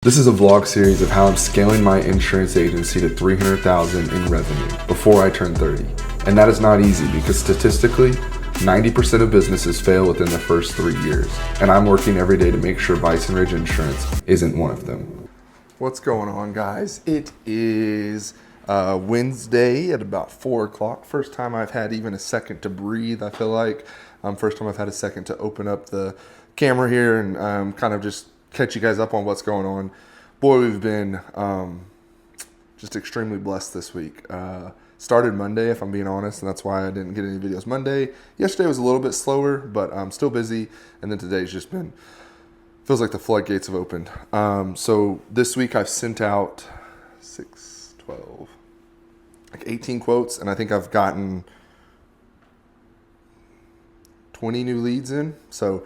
This is a vlog series of how I'm scaling my insurance agency to $300,000 in revenue before I turn 30. And that is not easy because statistically, 90% of businesses fail within the first 3 years. And I'm working every day to make sure Bison Insurance isn't one of them. What's going on, guys? It is Wednesday at about 4 o'clock. First time I've had even a second to breathe, I feel like. First time I've had a second to open up the camera here and kind of just catch you guys up on what's going on. Boy, we've been just extremely blessed this week. Started Monday, if I'm being honest, and that's why I didn't get any videos Monday. Yesterday was a little bit slower, but I'm still busy. And then today's just been, feels like the floodgates have opened. So this week I've sent out 6, 12, like 18 quotes, and I think I've gotten 20 new leads in. So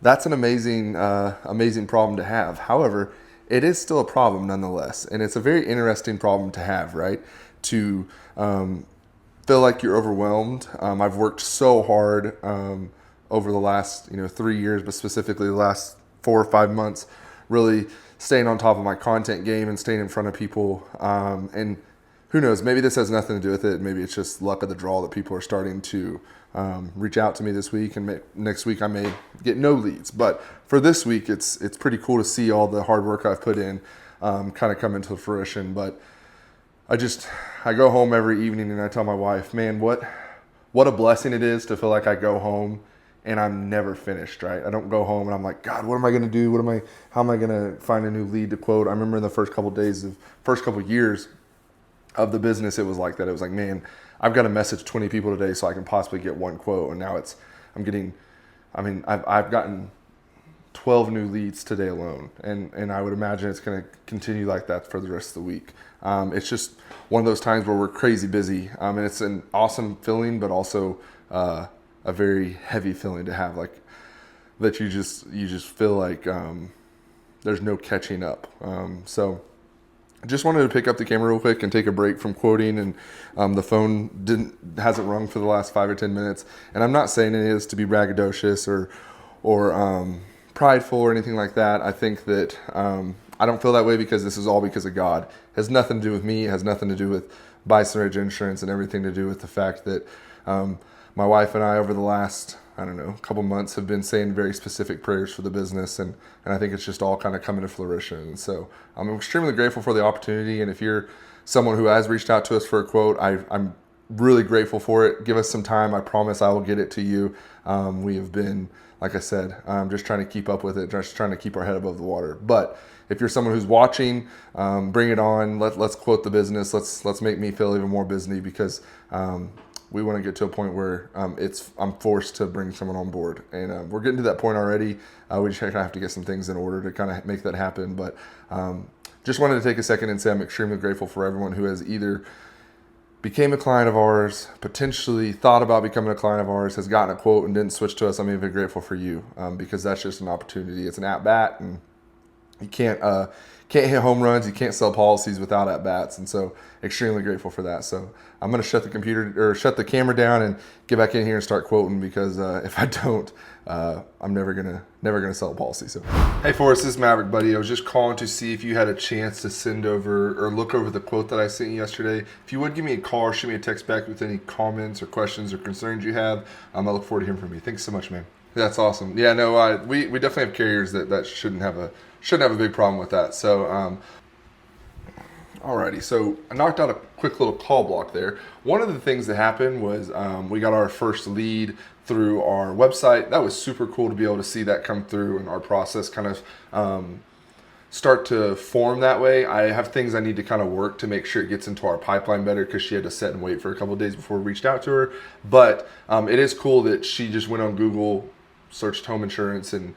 that's an amazing problem to have. However, it is still a problem nonetheless. And it's a very interesting problem to have, right? To feel like you're overwhelmed. I've worked so hard over the last 3 years, but specifically the last 4 or 5 months, really staying on top of my content game and staying in front of people. And who knows, maybe this has nothing to do with it. Maybe it's just luck of the draw that people are starting to reach out to me this week, and next week I may get no leads. But for this week, it's pretty cool to see all the hard work I've put in kind of come into fruition. But I go home every evening and I tell my wife, man, what a blessing it is to feel like I go home and I'm never finished, right? I don't go home and I'm like, God, what am I going to do? How am I going to find a new lead to quote? I remember in the first couple years of the business, it was like that. It was like, man, I've got to message 20 people today so I can possibly get one quote. And now I've gotten 12 new leads today alone. And I would imagine it's going to continue like that for the rest of the week. It's just one of those times where we're crazy busy. And it's an awesome feeling, but also a very heavy feeling to have, like that you just feel like there's no catching up. So I just wanted to pick up the camera real quick and take a break from quoting, and the phone hasn't rung for the last 5 or 10 minutes. And I'm not saying it is to be braggadocious or prideful or anything like that. I think that I don't feel that way because this is all because of God. It has nothing to do with me. It has nothing to do with Bison Insurance and everything to do with the fact that my wife and I over the last couple months have been saying very specific prayers for the business, and I think it's just all kind of coming to fruition. And so I'm extremely grateful for the opportunity, and if you're someone who has reached out to us for a quote, I'm really grateful for it. Give us some time. I promise I will get it to you. We have been, like I said, just trying to keep up with it, just trying to keep our head above the water. But if you're someone who's watching, bring it on. Let's quote the business. Let's make me feel even more busy because we want to get to a point where I'm forced to bring someone on board, and we're getting to that point already. We just have to get some things in order to kind of make that happen. But just wanted to take a second and say I'm extremely grateful for everyone who has either became a client of ours, potentially thought about becoming a client of ours, has gotten a quote and didn't switch to us. I'm even grateful for you because that's just an opportunity. It's an at bat, and you can't hit home runs. You can't sell policies without at bats, and so extremely grateful for that. So I'm going to shut the camera down and get back in here and start quoting because if I don't, I'm never gonna sell a policy. So hey, Forrest, this is Maverick, buddy. I was just calling to see if you had a chance to send over or look over the quote that I sent you yesterday. If you would, give me a call or shoot me a text back with any comments or questions or concerns you have. I look forward to hearing from you. Thanks so much, man. That's awesome. Yeah, no, we definitely have carriers that shouldn't have a big problem with that. So, alrighty. So I knocked out a quick little call block there. One of the things that happened was we got our first lead through our website. That was super cool to be able to see that come through and our process kind of start to form that way. I have things I need to kind of work to make sure it gets into our pipeline better because she had to sit and wait for a couple of days before we reached out to her. But it is cool that she just went on Google, searched home insurance and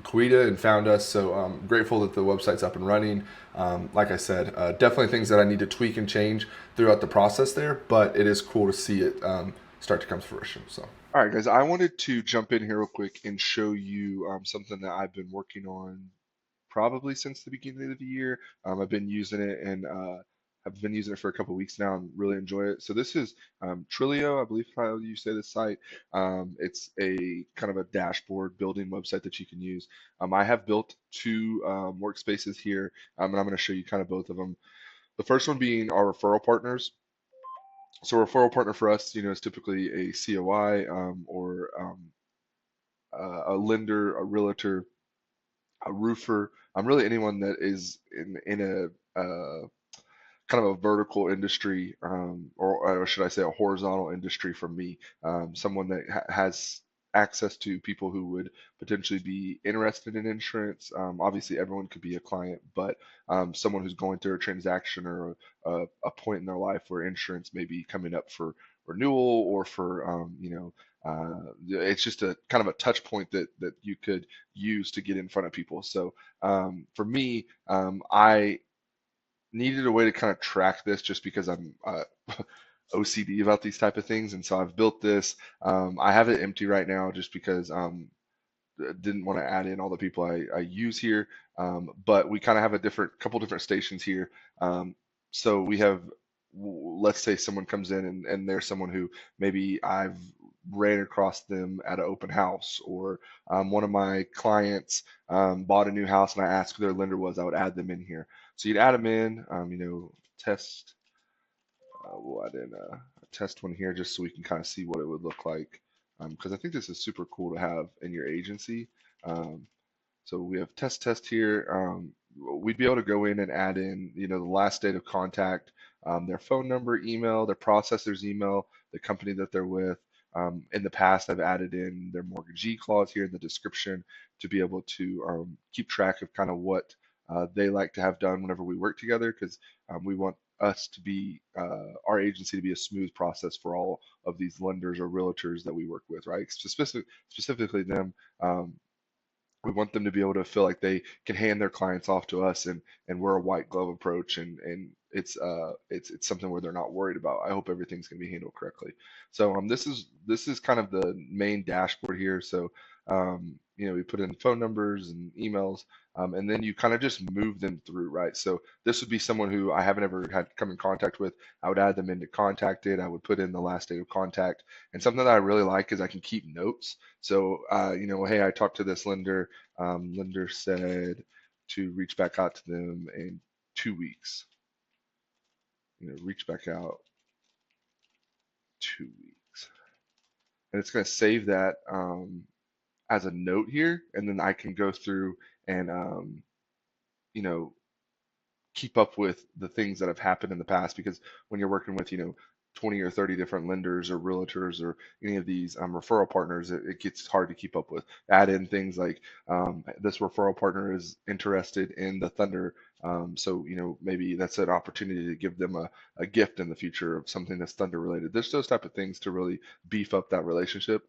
Quita and found us. So I'm grateful that the website's up and running. Like I said, definitely things that I need to tweak and change throughout the process there, but it is cool to see it start to come to fruition. So, all right, guys, I wanted to jump in here real quick and show you something that I've been working on probably since the beginning of the year. I've been using it and have been using it for a couple of weeks now and really enjoy it. So this is Trilio, I believe how you say this site. It's a kind of a dashboard building website that you can use. I have built two workspaces here, and I'm going to show you kind of both of them. The first one being our referral partners. So a referral partner for us, is typically a COI or a lender, a realtor, a roofer, really anyone that is in a kind of a vertical industry, or should I say a horizontal industry for me, someone that has access to people who would potentially be interested in insurance. Obviously, everyone could be a client, but someone who's going through a transaction or a point in their life where insurance may be coming up for renewal or for, it's just a kind of a touch point that you could use to get in front of people. So for me, I needed a way to kind of track this just because I'm OCD about these type of things, and so I've built this. I have it empty right now just because didn't want to add in all the people I use here, but we kind of have a couple different stations here. So we have, let's say someone comes in and there's someone who maybe I've ran across them at an open house, or one of my clients bought a new house and I asked who their lender was, I would add them in here. So you'd add them in, test, we'll add in a test one here just so we can kind of see what it would look like. Because I think this is super cool to have in your agency. Um, so we have test here. We'd be able to go in and add in, the last date of contact, their phone number, email, their processor's email, the company that they're with. In the past, I've added in their mortgagee clause here in the description to be able to keep track of kind of what they like to have done whenever we work together, because we want us to be our agency to be a smooth process for all of these lenders or realtors that we work with, right? Specifically them. We want them to be able to feel like they can hand their clients off to us, and we're a white glove approach, and it's something where they're not worried about. I hope everything's going to be handled correctly. So this is kind of the main dashboard here. So we put in phone numbers and emails, and then you kind of just move them through, right? So this would be someone who I haven't ever had come in contact with. I would add them into contacted. I would put in the last date of contact, and something that I really like is I can keep notes. So hey, I talked to this lender. Lender said to reach back out to them in 2 weeks. Reach back out 2 weeks, and it's going to save that as a note here, and then I can go through and you know keep up with the things that have happened in the past, because when you're working with 20 or 30 different lenders or realtors or any of these referral partners, it gets hard to keep up with. Add in things like this referral partner is interested in the Thunder, so maybe that's an opportunity to give them a gift in the future of something that's Thunder related. There's those type of things to really beef up that relationship.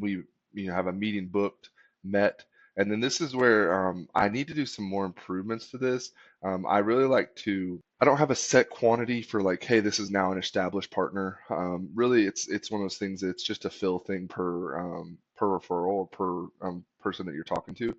We have a meeting booked, met. And then this is where I need to do some more improvements to this. I really like to. I don't have a set quantity for like, hey, this is now an established partner. Really, it's one of those things. It's just a fill thing per referral or per person that you're talking to.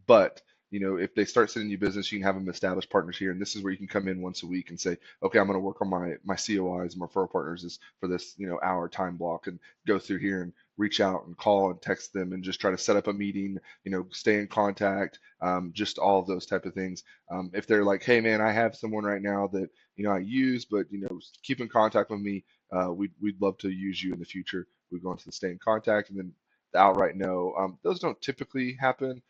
But if they start sending you business, you can have them established partners here, and this is where you can come in once a week and say, okay, I'm going to work on my COIs, my referral partners is for this hour time block, and go through here and reach out and call and text them and just try to set up a meeting, stay in contact, just all of those type of things. If they're like, hey man, I have someone right now that I use, but keep in contact with me. We'd love to use you in the future. We go into the stay in contact, and then the outright no. Those don't typically happen.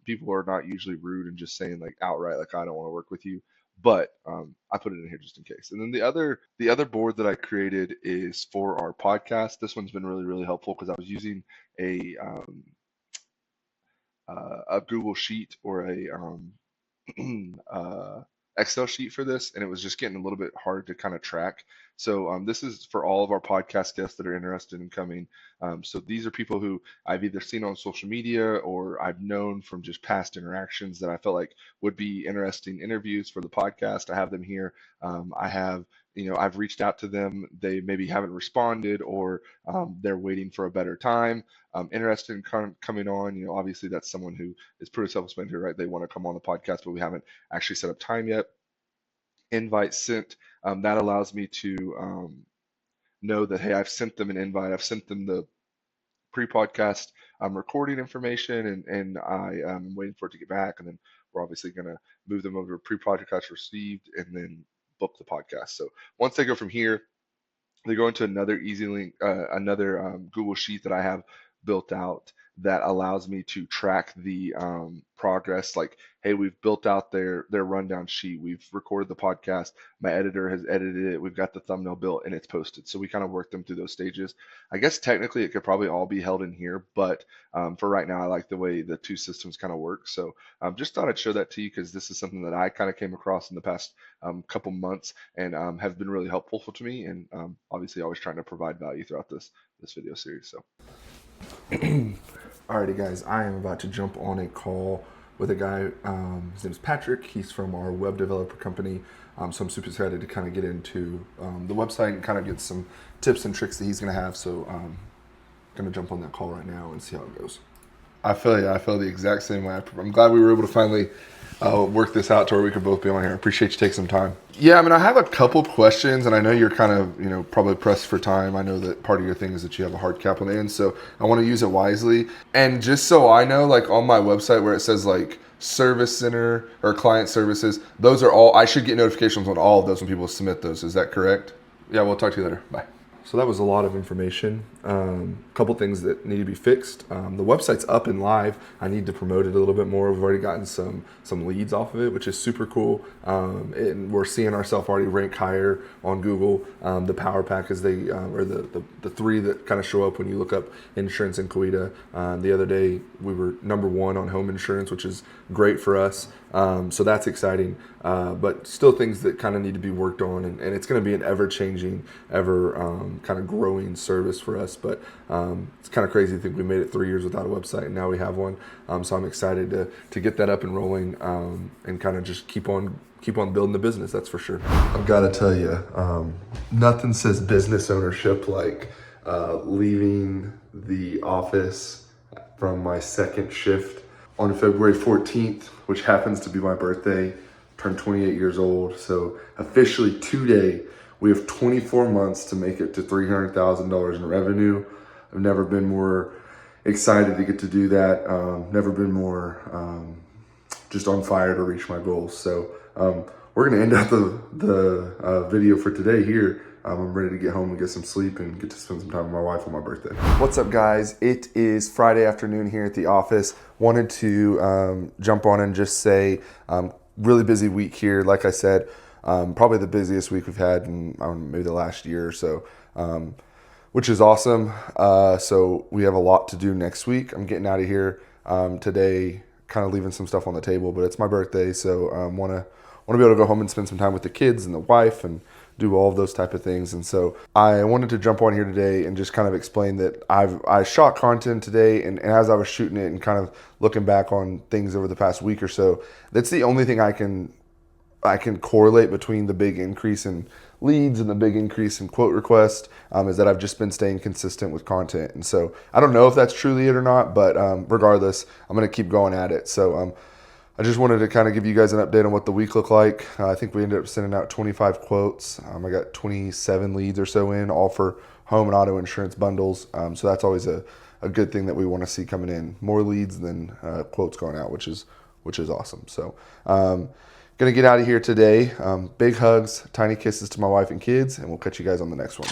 People are not usually rude and just saying like outright, like I don't want to work with you. But I put it in here just in case. And then the other board that I created is for our podcast. This one's been really, really helpful because I was using a Google Sheet or a Excel sheet for this, and it was just getting a little bit hard to kind of track. So this is for all of our podcast guests that are interested in coming. So these are people who I've either seen on social media or I've known from just past interactions that I felt like would be interesting interviews for the podcast. I have them here. I've reached out to them. They maybe haven't responded, or they're waiting for a better time. Interested in coming on. Obviously that's someone who is pretty self-explanatory, right? They want to come on the podcast, but we haven't actually set up time yet. invite sent. That allows me to know that, hey, I've sent them an invite. I've sent them the pre-podcast recording information, and I am waiting for it to get back. And then we're obviously going to move them over to pre-podcast received and then book the podcast. So once they go from here, they go into another easy link, another Google Sheet that I have built out that allows me to track the progress. Like, hey, we've built out their rundown sheet. We've recorded the podcast. My editor has edited it. We've got the thumbnail built and it's posted. So we kind of work them through those stages. I guess technically it could probably all be held in here, but for right now, I like the way the two systems kind of work. So just thought I'd show that to you because this is something that I kind of came across in the past couple months and have been really helpful to me. And obviously, always trying to provide value throughout this video series. So, Alrighty, guys, I am about to jump on a call with a guy. His name is Patrick. He's from our web developer company. So I'm super excited to kind of get into the website and kind of get some tips and tricks that he's going to have. So I'm going to jump on that call right now and see how it goes. I feel you. I feel the exact same way. I'm glad we were able to finally work this out to where we could both be on here. I appreciate you taking some time. Yeah, I mean, I have a couple questions, and I know you're kind of, probably pressed for time. I know that part of your thing is that you have a hard cap on the end, so I want to use it wisely. And just so I know, like on my website where it says like service center or client services, those are all, I should get notifications on all of those when people submit those. Is that correct? Yeah, we'll talk to you later. Bye. So that was a lot of information. A couple things that need to be fixed. The website's up and live. I need to promote it a little bit more. We've already gotten some leads off of it, which is super cool. And we're seeing ourselves already rank higher on Google. The Power Pack is or the three that kind of show up when you look up insurance in Coweta. The other day we were number 1 on home insurance, which is great for us. So that's exciting. But still things that kind of need to be worked on, and it's going to be an ever-changing, kind of growing service for us. But it's kind of crazy to think we made it 3 years without a website, and now we have one. So I'm excited to get that up and rolling, and kind of just keep on building the business. That's for sure. I've got to tell you, nothing says business ownership like leaving the office from my second shift on February 14th, which happens to be my birthday. Turned 28 years old. So officially today, we have 24 months to make it to $300,000 in revenue. I've never been more excited to get to do that. Never been more just on fire to reach my goals. So we're gonna end out the video for today here. I'm ready to get home and get some sleep and get to spend some time with my wife on my birthday. What's up, guys? It is Friday afternoon here at the office. Wanted to jump on and just say, really busy week here. Like I said, probably the busiest week we've had in maybe the last year or so, which is awesome. So we have a lot to do next week. I'm getting out of here today, kind of leaving some stuff on the table, but it's my birthday, so want to be able to go home and spend some time with the kids and the wife and do all of those type of things. And so I wanted to jump on here today and just kind of explain that I shot content today, and as I was shooting it and kind of looking back on things over the past week or so, that's the only thing I can correlate between the big increase in leads and the big increase in quote requests, is that I've just been staying consistent with content. And so I don't know if that's truly it or not, but regardless, I'm going to keep going at it. So I just wanted to kind of give you guys an update on what the week looked like. I think we ended up sending out 25 quotes. I got 27 leads or so in, all for home and auto insurance bundles. So that's always a good thing that we want to see coming in. More leads than quotes going out, which is awesome. So gonna get out of here today. Big hugs, tiny kisses to my wife and kids, and we'll catch you guys on the next one.